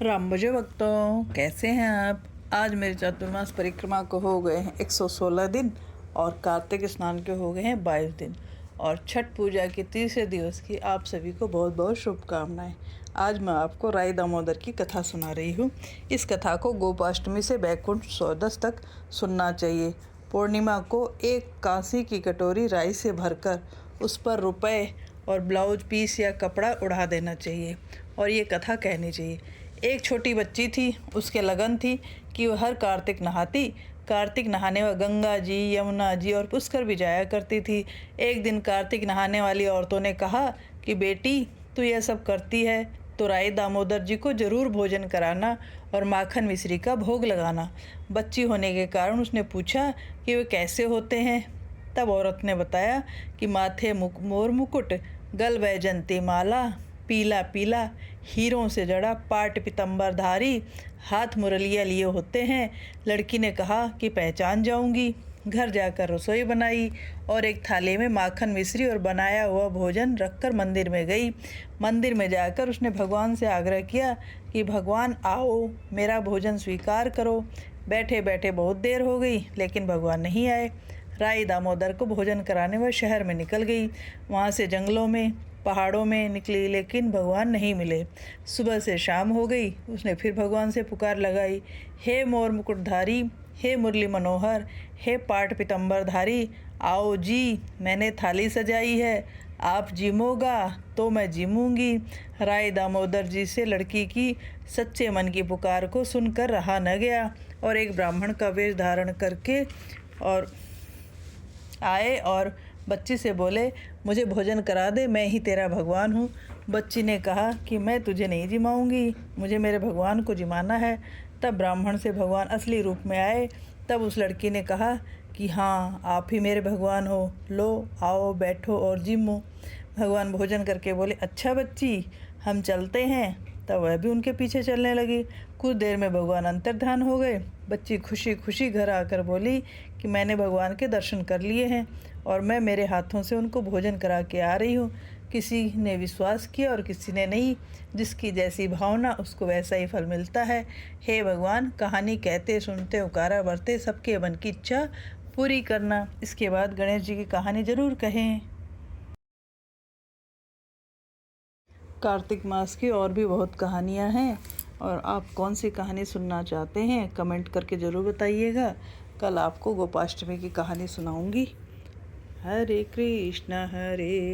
राम भजो भक्तों, कैसे हैं आप। आज मेरी चातुर्मास परिक्रमा को हो गए हैं 116 दिन और कार्तिक स्नान के हो गए हैं 22 दिन और छठ पूजा के तीसरे दिवस की आप सभी को बहुत बहुत शुभकामनाएं। आज मैं आपको राई दामोदर की कथा सुना रही हूँ। इस कथा को गोपाष्टमी से बैकुंठ चौदस तक सुनना चाहिए। पूर्णिमा को एक कांसी की कटोरी राई से भरकर उस पर रुपए और ब्लाउज पीस या कपड़ा उड़ा देना चाहिए और ये कथा कहनी चाहिए। एक छोटी बच्ची थी, उसके लगन थी कि वह हर कार्तिक नहाती। कार्तिक नहाने वह गंगा जी, यमुना जी और पुष्कर भी जाया करती थी। एक दिन कार्तिक नहाने वाली औरतों ने कहा कि बेटी, तू यह सब करती है तो राई दामोदर जी को जरूर भोजन कराना और माखन मिश्री का भोग लगाना। बच्ची होने के कारण उसने पूछा कि वे कैसे होते हैं। तब औरत ने बताया कि माथे मोर मुकुट, गल वैजंती माला, पीला पीला हीरों से जड़ा पाट पीताम्बरधारी, हाथ मुरलिया लिए होते हैं। लड़की ने कहा कि पहचान जाऊंगी। घर जाकर रसोई बनाई और एक थाली में माखन मिश्री और बनाया हुआ भोजन रखकर मंदिर में गई। मंदिर में जाकर उसने भगवान से आग्रह किया कि भगवान आओ, मेरा भोजन स्वीकार करो। बैठे बैठे बहुत देर हो गई लेकिन भगवान नहीं आए। राई दामोदर को भोजन कराने वह शहर में निकल गई। वहाँ से जंगलों में, पहाड़ों में निकली लेकिन भगवान नहीं मिले। सुबह से शाम हो गई। उसने फिर भगवान से पुकार लगाई, हे मोर मुकुटधारी, हे मुरली मनोहर, हे पाट पीताम्बरधारी, आओ जी, मैंने थाली सजाई है, आप जिमोगा तो मैं जिमूंगी। राय दामोदर जी से लड़की की सच्चे मन की पुकार को सुनकर रहा न गया और एक ब्राह्मण का वेश धारण करके और आए और बच्ची से बोले, मुझे भोजन करा दे, मैं ही तेरा भगवान हूँ। बच्ची ने कहा कि मैं तुझे नहीं जिमाऊंगी, मुझे मेरे भगवान को जिमाना है। तब ब्राह्मण से भगवान असली रूप में आए। तब उस लड़की ने कहा कि हाँ, आप ही मेरे भगवान हो, लो आओ बैठो और जिमो। भगवान भोजन करके बोले, अच्छा बच्ची, हम चलते हैं। तब वह भी उनके पीछे चलने लगी। कुछ देर में भगवान अंतर्धान हो गए। बच्ची खुशी खुशी घर आकर बोली कि मैंने भगवान के दर्शन कर लिए हैं और मैं मेरे हाथों से उनको भोजन करा के आ रही हूँ। किसी ने विश्वास किया और किसी ने नहीं। जिसकी जैसी भावना उसको वैसा ही फल मिलता है। हे भगवान, कहानी कहते सुनते उकारा बरते सबके मन की इच्छा पूरी करना। इसके बाद गणेश जी की कहानी ज़रूर कहें। कार्तिक मास की और भी बहुत कहानियाँ हैं और आप कौन सी कहानी सुनना चाहते हैं कमेंट करके ज़रूर बताइएगा। कल आपको गोपाष्टमी की कहानी सुनाऊंगी। हरे कृष्ण हरे